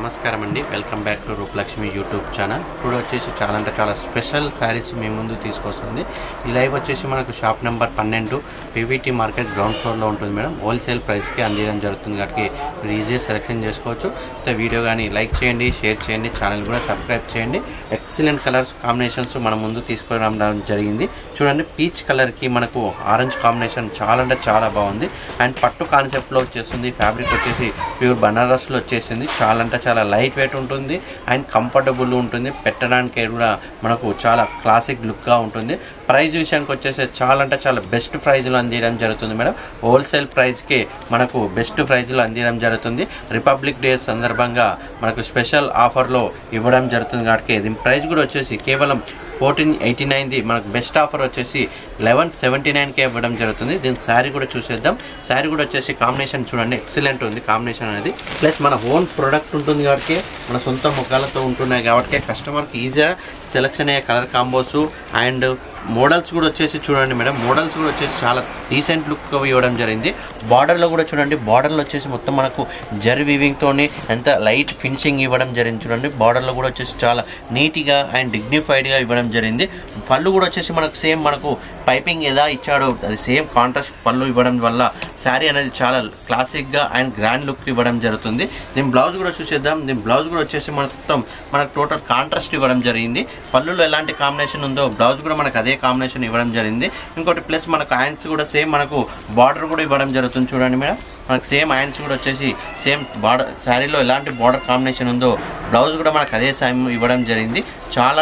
నమస్కారం అండి, welcome back to Rupalakshmi YouTube channel. Today వచ్చేసి చాలా స్పెషల్ శారీస్ మీ ముందు తీసుకొస్తుంది. ఈ లైవ్ వచ్చేసి మనకు shop number 12 PVT market ground ఫ్లోర్లో ఉంటుంది మేడం. హోల్సేల్ ప్రైస్కి అందించడం జరుగుతుంది కాబట్టి మీరు ఈజీగా సెలెక్షన్ చేసుకోవచ్చు. అయితే వీడియో కానీ లైక్ చేయండి, షేర్ చేయండి, ఛానల్ కూడా సబ్స్క్రైబ్ చేయండి. ఎక్సలెంట్ కలర్స్ కాంబినేషన్స్ మన ముందు తీసుకురావడం జరిగింది. చూడండి, పీచ్ కలర్కి మనకు ఆరెంజ్ కాంబినేషన్ చాలా బాగుంది. అండ్ పట్టు కాన్సెప్ట్లో వచ్చేస్తుంది. ఫ్యాబ్రిక్ వచ్చేసి ప్యూర్ బనారస్లో వచ్చేసింది. చాలా లైట్ వెయిట్ ఉంటుంది అండ్ కంఫర్టబుల్ ఉంటుంది. పెట్టడానికి కూడా మనకు చాలా క్లాసిక్ లుక్గా ఉంటుంది. ప్రైస్ విషయానికి వచ్చేసి చాలా బెస్ట్ ప్రైజ్లో అందించడం జరుగుతుంది మేడం. హోల్సేల్ ప్రైస్కి మనకు బెస్ట్ ప్రైజ్లో అందించడం జరుగుతుంది. రిపబ్లిక్ డే సందర్భంగా మనకు స్పెషల్ ఆఫర్లో ఇవ్వడం జరుగుతుంది కాబట్టి దీని ప్రైస్ కూడా వచ్చేసి కేవలం 1489. మనకు బెస్ట్ ఆఫర్ వచ్చేసి 1179కే ఇవ్వడం జరుగుతుంది. దీని శారీ కూడా చూసేద్దాం. శారీ కూడా వచ్చేసి కాంబినేషన్ చూడండి, ఎక్సలెంట్ ఉంది కాంబినేషన్ అనేది. ప్లస్ మన ఓన్ ప్రోడక్ట్ ఉంటుంది కాబట్టి మన సొంత ముఖాలతో ఉంటున్నాయి కాబట్టి కస్టమర్కి ఈజీగా సెలెక్షన్ అయ్యే కలర్ కాంబోస్ అండ్ మోడల్స్ కూడా వచ్చేసి చూడండి మేడం. మోడల్స్ కూడా వచ్చేసి చాలా డీసెంట్ లుక్ ఇవ్వడం జరిగింది. బార్డర్లో కూడా చూడండి, బార్డర్లో వచ్చేసి మొత్తం మనకు జరీ వీవింగ్తోని ఎంత లైట్ ఫినిషింగ్ ఇవ్వడం జరిగింది. చూడండి, బార్డర్లో కూడా వచ్చేసి చాలా నీట్గా అండ్ డిగ్నిఫైడ్గా ఇవ్వడం జరిగింది. పళ్ళు కూడా వచ్చేసి మనకు సేమ్ మనకు పైపింగ్ ఎలా ఇచ్చాడో అది సేమ్ కాంట్రాస్ట్ పళ్ళు ఇవ్వడం వల్ల శారీ అనేది చాలా క్లాసిక్గా అండ్ గ్రాండ్ లుక్ ఇవ్వడం జరుగుతుంది. దీని బ్లౌజ్ కూడా చూసేద్దాం. దీని బ్లౌజ్ కూడా వచ్చేసి మొత్తం మనకు టోటల్ కాంట్రాస్ట్ ఇవ్వడం జరిగింది. పళ్ళులో ఎలాంటి కాంబినేషన్ ఉందో బ్లౌజ్ కూడా మనకు అదే కాంబినేషన్ ఇవ్వడం జరిగింది. ఇంకోటి ప్లస్ మనకు హ్యాండ్స్ కూడా సేమ్ మనకు బార్డర్ కూడా ఇవ్వడం జరుగుతుంది. చూడండి మేడం, మనకు సేమ్ హ్యాండ్స్ కూడా వచ్చేసి సేమ్ బార్డర్ శారీలో ఎలాంటి బార్డర్ కాంబినేషన్ ఉందో బ్లౌజ్ కూడా మనకు అదే సేమ్ ఇవ్వడం జరిగింది. చాలా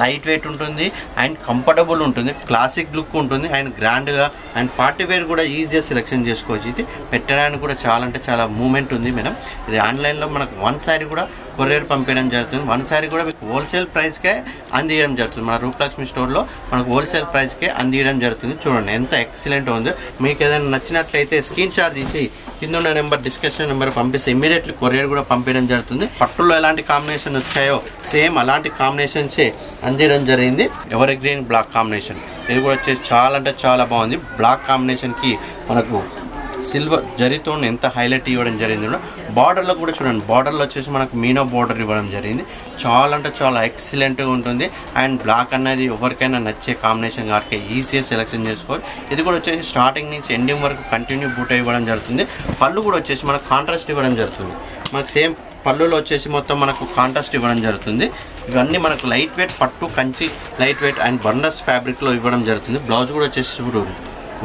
లైట్ వెయిట్ ఉంటుంది అండ్ కంఫర్టబుల్ ఉంటుంది. క్లాసిక్ లుక్ ఉంటుంది అండ్ గ్రాండ్గా అండ్ పార్టీ వేర్ కూడా ఈజీగా సెలెక్షన్ చేసుకోవచ్చు. ఇది పెట్టడానికి కూడా చాలా మూమెంట్ ఉంది మేడం. ఇది ఆన్లైన్లో మనకు వన్ శారీ కూడా కొరియర్ పంపించడం జరుగుతుంది. వన్ శారీ కూడా మీకు హోల్సేల్ ప్రైస్కే అందించడం జరుగుతుంది. మన రూపలక్ష్మి స్టోర్లో మనకు హోల్సేల్ ప్రైస్కే అందించడం జరుగుతుంది. చూడండి ఎంత ఎక్సలెంట్ ఉందో. మీకు ఏదైనా నచ్చినట్లయితే స్క్రీన్ షాట్ తీసి కింద ఉన్న నెంబర్, డిస్క్రిప్షన్ నెంబర్ పంపిస్తే ఇమ్మీడియట్లీ కొరియర్ కూడా పంపించడం జరుగుతుంది. పట్టులో ఎలాంటి కాంబినేషన్ వచ్చాయో సేమ్ అలాంటి కాంబినేషన్సే అందించడం జరిగింది. ఎవర్ గ్రీన్ బ్లాక్ కాంబినేషన్ ఇది కూడా వచ్చేసి చాలా బాగుంది. బ్లాక్ కాంబినేషన్కి మనకు సిల్వర్ జరీతో ఎంత హైలైట్ ఇవ్వడం జరిగింది. బార్డర్లో కూడా చూడండి, బార్డర్లో వచ్చేసి మనకు మీనా బార్డర్ ఇవ్వడం జరిగింది. చాలా ఎక్సలెంట్గా ఉంటుంది అండ్ బ్లాక్ అనేది ఎవరికైనా నచ్చే కాంబినేషన్ కాబట్టి ఈజీగా సెలెక్షన్ చేసుకోవాలి. ఇది కూడా వచ్చేసి స్టార్టింగ్ నుంచి ఎండింగ్ వరకు కంటిన్యూ బూట ఇవ్వడం జరుగుతుంది. పళ్ళు కూడా వచ్చేసి మనకు కాంట్రాస్ట్ ఇవ్వడం జరుగుతుంది. మనకు సేమ్ పళ్ళులో వచ్చేసి మొత్తం మనకు కాంట్రాస్ట్ ఇవ్వడం జరుగుతుంది. ఇవన్నీ మనకు లైట్ వెయిట్ పట్టు కంచి లైట్ వెయిట్ అండ్ బర్నస్ ఫ్యాబ్రిక్లో ఇవ్వడం జరుగుతుంది. బ్లౌజ్ కూడా వచ్చేసి చూడండి,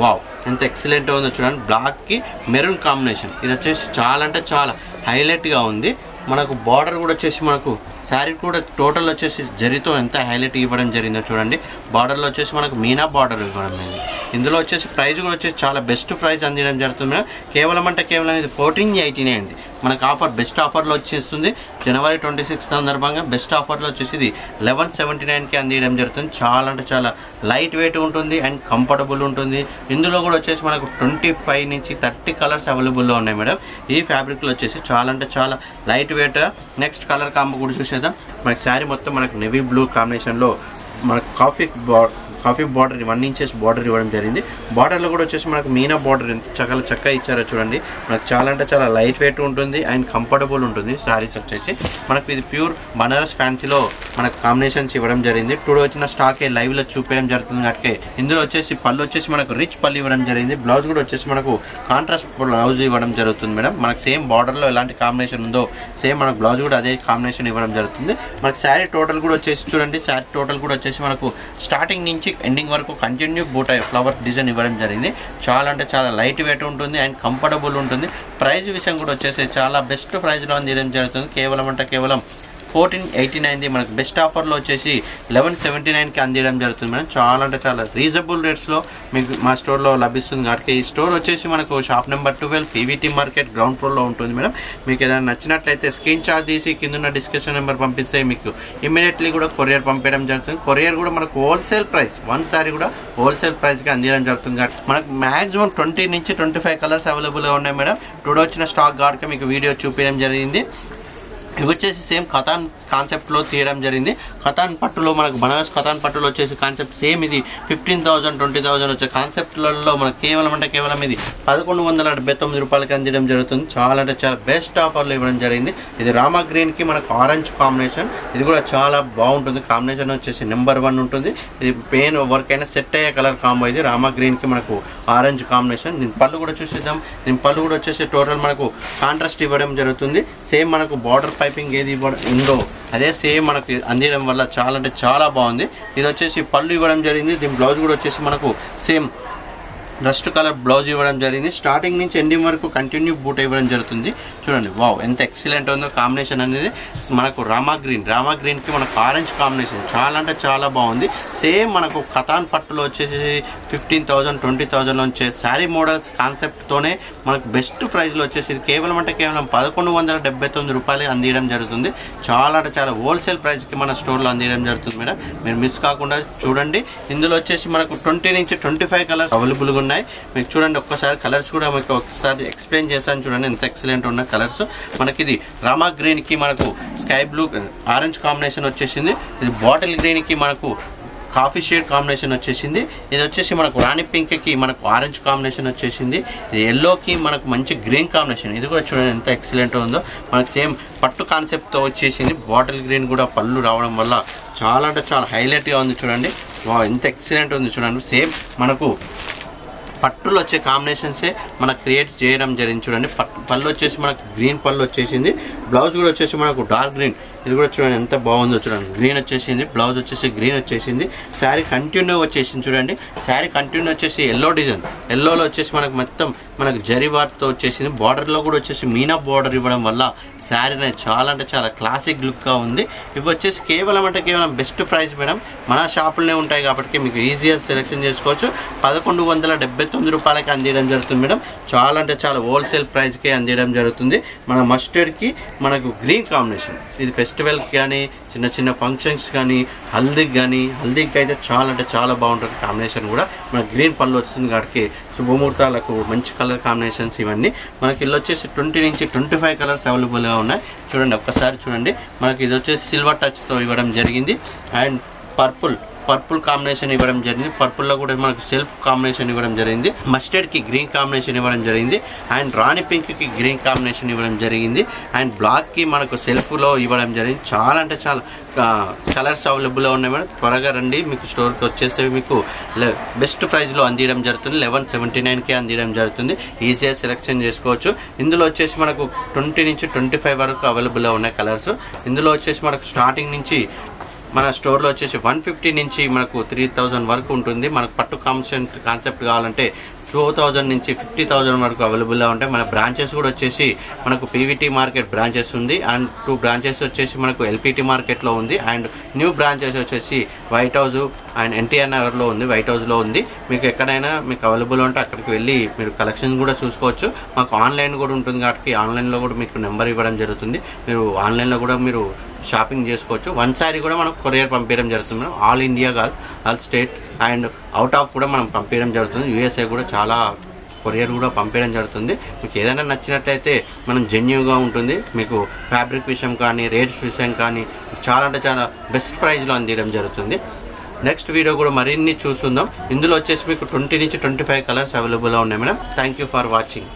వావ్ ఎంత ఎక్సలెంట్గా ఉందో చూడండి. బ్లాక్కి మెరూన్ కాంబినేషన్ ఇది వచ్చేసి చాలా హైలైట్గా ఉంది. మనకు బార్డర్ కూడా వచ్చేసి మనకు శారీ కూడా టోటల్ వచ్చేసి జరీతో ఎంత హైలైట్ ఇవ్వడం జరిగిందో చూడండి. బార్డర్లో వచ్చేసి మనకు మీనా బార్డర్ ఇవ్వడం జరిగింది. ఇందులో వచ్చేసి ప్రైస్ కూడా వచ్చేసి చాలా బెస్ట్ ప్రైస్ అందించడం జరుగుతుంది. కేవలం ఇది 1489 మనకు ఆఫర్ బెస్ట్ ఆఫర్లో వచ్చేస్తుంది. జనవరి 26 సందర్భంగా బెస్ట్ ఆఫర్లో వచ్చేసి ఇది 1179కి అందించడం జరుగుతుంది. చాలా లైట్ వెయిట్ ఉంటుంది అండ్ కంఫర్టబుల్ ఉంటుంది. ఇందులో కూడా వచ్చేసి మనకు 25 నుంచి 30 కలర్స్ అవైలబుల్లో ఉన్నాయి మేడం. ఈ ఫ్యాబ్రిక్లో వచ్చేసి చాలా light weight. Next colour combo కూడా చూసేద్దాం. మనకి శారీ మొత్తం మనకు నెవీ బ్లూ కాంబినేషన్లో మనకు కాఫీ బార్డర్ 1 ఇంచెస్ బార్డర్ ఇవ్వడం జరిగింది. బార్డర్లో కూడా వచ్చేసి మనకు మీనా బార్డర్ ఎంత చక్కగా ఇచ్చారో చూడండి. మనకు చాలా లైట్ వెయిట్ ఉంటుంది అండ్ కంఫర్టబుల్ ఉంటుంది. శారీస్ వచ్చేసి మనకు ఇది ప్యూర్ బనారస్ ఫ్యాన్సీలో మనకు కాంబినేషన్స్ ఇవ్వడం జరిగింది. టుడే వచ్చిన స్టాకే లైవ్లో చూపించడం జరుగుతుంది కాబట్టి ఇందులో వచ్చేసి పళ్ళు వచ్చేసి మనకు రిచ్ పళ్ళు ఇవ్వడం జరిగింది. బ్లౌజ్ కూడా వచ్చేసి మనకు కాంట్రాస్ట్ బ్లౌజ్ ఇవ్వడం జరుగుతుంది మేడం. మనకు సేమ్ బార్డర్లో ఎలాంటి కాంబినేషన్ ఉందో సేమ్ మనకు బ్లౌజ్ కూడా అదే కాంబినేషన్ ఇవ్వడం జరుగుతుంది. మనకు శారీ టోటల్ కూడా వచ్చేసి చూడండి, శారీ టోటల్ కూడా వచ్చేసి మనకు స్టార్టింగ్ నుంచి ఎండింగ్ వరకు కంటిన్యూ బూట ఫ్లవర్ డిజైన్ ఇవ్వడం జరిగింది. చాలా లైట్ వెయిట్ ఉంటుంది అండ్ కంఫర్టబుల్ ఉంటుంది. ప్రైస్ విషయం కూడా వచ్చేసి చాలా బెస్ట్ ప్రైస్లో అందించడం జరుగుతుంది. కేవలం 1489 మనకు బెస్ట్ ఆఫర్లో వచ్చేసి 1179కి అందించడం జరుగుతుంది మేడం. చాలా రీజనబుల్ రేట్స్లో మీకు మా స్టోర్లో లభిస్తుంది కాబట్టి ఈ స్టోర్ వచ్చేసి మనకు shop number 12 PVT market ground ఫ్లోర్లో ఉంటుంది మేడం. మీకు ఏదైనా నచ్చినట్లయితే స్క్రీన్ షాట్ తీసి కింద డిస్క్రిప్షన్ నెంబర్ పంపిస్తే మీకు ఇమ్మీడియట్లీ కూడా కొరియర్ పంపించడం జరుగుతుంది. కొరియర్ కూడా మనకు హోల్సేల్ ప్రైస్ వన్ సారీ కూడా హోల్సేల్ ప్రైస్కి అందించడం జరుగుతుంది కాబట్టి మనకు మ్యాక్సిమం 20 నుంచి 25 కలర్స్ అవైలబుల్గా ఉన్నాయి మేడం. టుడే వచ్చిన స్టాక్ కాబట్టి మీకు వీడియో చూపించడం జరిగింది. ఇవి వచ్చేసి సేమ్ కథాన్ కాన్సెప్ట్లో తీయడం జరిగింది. ఖతాన్ పట్టులో మనకు బనారస్ ఖతాన్ పట్టులో వచ్చేసి కాన్సెప్ట్ సేమ్ ఇది 15,000 20,000 వచ్చే కాన్సెప్ట్లలో మనకు కేవలం ఇది 1179 రూపాయలకి అందించడం జరుగుతుంది. చాలా అంటే చాలా బెస్ట్ ఆఫర్లో ఇవ్వడం జరిగింది. ఇది రామా గ్రీన్కి మనకు ఆరెంజ్ కాంబినేషన్, ఇది కూడా చాలా బాగుంటుంది. కాంబినేషన్ వచ్చేసి నెంబర్ 1 ఉంటుంది. ఇది పెయిన్ వర్క్ అయినా సెట్ అయ్యే కలర్ కాంబో. ఇది రామా గ్రీన్కి మనకు ఆరెంజ్ కాంబినేషన్. దీని పళ్ళు కూడా చూసిద్దాం. దీని పళ్ళు కూడా వచ్చేసి టోటల్ మనకు కాంట్రాస్ట్ ఇవ్వడం జరుగుతుంది. సేమ్ మనకు బార్డర్ పైపింగ్ ఏది ఉందో అదే సేమ్ మనకి అందించడం వల్ల చాలా అంటే చాలా బాగుంది. ఇది వచ్చేసి పళ్ళు ఇవ్వడం జరిగింది. దీని బ్లౌజ్ కూడా వచ్చేసి మనకు సేమ్ రస్ట్ కలర్ బ్లౌజ్ ఇవ్వడం జరిగింది. స్టార్టింగ్ నుంచి ఎండింగ్ వరకు కంటిన్యూ బూట్ ఇవ్వడం జరుగుతుంది. చూడండి వావ్ ఎంత ఎక్సలెంట్ ఉందో కాంబినేషన్ అనేది. మనకు రామా గ్రీన్కి మనకు ఆరెంజ్ కాంబినేషన్ చాలా అంటే చాలా బాగుంది. సేమ్ మనకు ఖతాన్ పట్టులో వచ్చేసి 15,000 20,000 వచ్చే శారీ మోడల్స్ కాన్సెప్ట్తోనే మనకు బెస్ట్ ప్రైస్లో వచ్చేసి ఇది కేవలం 1179 రూపాయలు అందించడం జరుగుతుంది. చాలా అంటే చాలా హోల్సేల్ ప్రైస్కి మన స్టోర్లో అందించడం జరుగుతుంది మేడం. మీరు మిస్ కాకుండా చూడండి. ఇందులో వచ్చేసి మనకు 20 నుంచి 25 కలర్స్ అవైలబుల్గా ఉన్నాయి. మీకు చూడండి ఒక్కసారి కలర్స్ కూడా మీకు ఒకసారి ఎక్స్ప్లెయిన్ చేశాను. చూడండి ఎంత ఎక్సలెంట్ ఉన్న కలర్స్. మనకి ఇది రామా గ్రీన్కి మనకు స్కై బ్లూ ఆరెంజ్ కాంబినేషన్ వచ్చేసింది. ఇది బాటిల్ గ్రీన్కి మనకు కాఫీ షేడ్ కాంబినేషన్ వచ్చేసింది. ఇది వచ్చేసి మనకు రాణి పింక్కి మనకు ఆరెంజ్ కాంబినేషన్ వచ్చేసింది. ఇది ఎల్లోకి మనకు మంచి గ్రీన్ కాంబినేషన్. ఇది కూడా చూడండి ఎంత ఎక్సలెంట్ ఉందో. మనకు సేమ్ పట్టు కాన్సెప్ట్తో వచ్చేసింది. బాటిల్ గ్రీన్ కూడా పళ్ళు రావడం వల్ల చాలా అంటే చాలా హైలైట్గా ఉంది. చూడండి ఎంత ఎక్సలెంట్ ఉంది. చూడండి సేమ్ మనకు పట్టులో వచ్చే కాంబినేషన్సే మనకు క్రియేట్ చేయడం జరిగింది. చూడండి పళ్ళు వచ్చేసి మనకు గ్రీన్ పళ్ళు వచ్చేసింది. బ్లౌజ్ కూడా వచ్చేసి మనకు డార్క్ గ్రీన్. ఇది కూడా చూడండి ఎంత బాగుందో. చూడండి గ్రీన్ వచ్చేసింది, బ్లౌజ్ వచ్చేసి గ్రీన్ వచ్చేసింది. శారీ కంటిన్యూ వచ్చేసింది. చూడండి శారీ కంటిన్యూ వచ్చేసి ఎల్లో డిజైన్, ఎల్లోలో వచ్చేసి మనకు మొత్తం మనకు జరీ వార్తో వచ్చేసింది. బార్డర్లో కూడా వచ్చేసి మీనా బార్డర్ ఇవ్వడం వల్ల శారీ అనేది చాలా అంటే చాలా క్లాసిక్ లుక్గా ఉంది. ఇవి వచ్చేసి కేవలం బెస్ట్ ప్రైస్ మేడం. మన షాపులనే ఉంటాయి కాబట్టి మీకు ఈజీగా సెలెక్షన్ చేసుకోవచ్చు. 1179 రూపాయలకి అందించడం జరుగుతుంది మేడం. చాలా అంటే చాలా హోల్సేల్ ప్రైస్కే అందించడం జరుగుతుంది. మన మస్టర్డ్కి మనకు గ్రీన్ కాంబినేషన్. ఇది ఫెస్టివల్కి కానీ చిన్న చిన్న ఫంక్షన్స్ కానీ హల్దీకి అయితే చాలా అంటే చాలా బాగుంటుంది. కాంబినేషన్ కూడా మనకు గ్రీన్ పళ్ళు వస్తుంది కాబట్టి శుభముహూర్తాలకు మంచి కలర్ కాంబినేషన్స్ ఇవన్నీ. మనకి ఇల్లు వచ్చేసి 20 నుంచి 25 కలర్స్ అవైలబుల్గా ఉన్నాయి. చూడండి ఒక్కసారి చూడండి. మనకి ఇది వచ్చేసి సిల్వర్ టచ్తో ఇవ్వడం జరిగింది. అండ్ పర్పుల్ కాంబినేషన్ ఇవ్వడం జరిగింది. పర్పుల్లో కూడా మనకు సెల్ఫ్ కాంబినేషన్ ఇవ్వడం జరిగింది. మస్టర్డ్కి గ్రీన్ కాంబినేషన్ ఇవ్వడం జరిగింది. అండ్ రాణి పింక్కి గ్రీన్ కాంబినేషన్ ఇవ్వడం జరిగింది. అండ్ బ్లాక్కి మనకు సెల్ఫ్లో ఇవ్వడం జరిగింది. చాలా అంటే చాలా కలర్స్ అవైలబుల్గా ఉన్నాయి మేడం. త్వరగా రండి. మీకు స్టోర్కి వచ్చేసి మీకు బెస్ట్ ప్రైస్లో అందించడం జరుగుతుంది. 1179కే అందించడం జరుగుతుంది. ఈజీగా సెలెక్షన్ చేసుకోవచ్చు. ఇందులో వచ్చేసి మనకు 20 నుంచి 25 వరకు అవైలబుల్గా ఉన్నాయి కలర్స్. ఇందులో వచ్చేసి మనకు స్టార్టింగ్ నుంచి మన స్టోర్లో వచ్చేసి 150 నుంచి మనకు 3000 వరకు ఉంటుంది. మనకు పట్టు కాన్సెప్ట్ కావాలంటే 2000 నుంచి 50,000 వరకు అవైలబుల్గా ఉంటాయి. మన బ్రాంచెస్ కూడా వచ్చేసి మనకు పీవీటీ మార్కెట్ బ్రాంచెస్ ఉంది. అండ్ 2 బ్రాంచెస్ వచ్చేసి మనకు ఎల్పిటి మార్కెట్లో ఉంది. అండ్ న్యూ బ్రాంచెస్ వచ్చేసి వైట్ హౌస్ అండ్ ఎన్టీఆర్ నగర్లో ఉంది, వైట్ హౌస్లో ఉంది. మీకు ఎక్కడైనా మీకు అవైలబుల్ ఉంటే అక్కడికి వెళ్ళి మీరు కలెక్షన్ కూడా చూసుకోవచ్చు. మాకు ఆన్లైన్ కూడా ఉంటుంది కాబట్టి ఆన్లైన్లో కూడా మీకు నెంబర్ ఇవ్వడం జరుగుతుంది. మీరు ఆన్లైన్లో కూడా మీరు షాపింగ్ చేసుకోవచ్చు. 1 సారీ కూడా మనం కొరియర్ పంపించడం జరుగుతుంది. ఆల్ ఇండియా కాదు, all state and out of కూడా మనం పంపించడం జరుగుతుంది. యూఎస్ఏ కూడా చాలా కొరియర్ కూడా పంపించడం జరుగుతుంది. మీకు ఏదైనా నచ్చినట్లయితే మనం జెన్యూన్గా ఉంటుంది. మీకు ఫ్యాబ్రిక్ విషయం కానీ రేట్స్ విషయం కానీ చాలా అంటే చాలా బెస్ట్ ప్రైస్లో అందించడం జరుగుతుంది. నెక్స్ట్ వీడియో కూడా మరిన్ని చూస్తుందాం. ఇందులో వచ్చేసి మీకు 20 నుంచి 25 కలర్స్ అవైలబుల్గా ఉన్నాయి madam. Thank you for watching.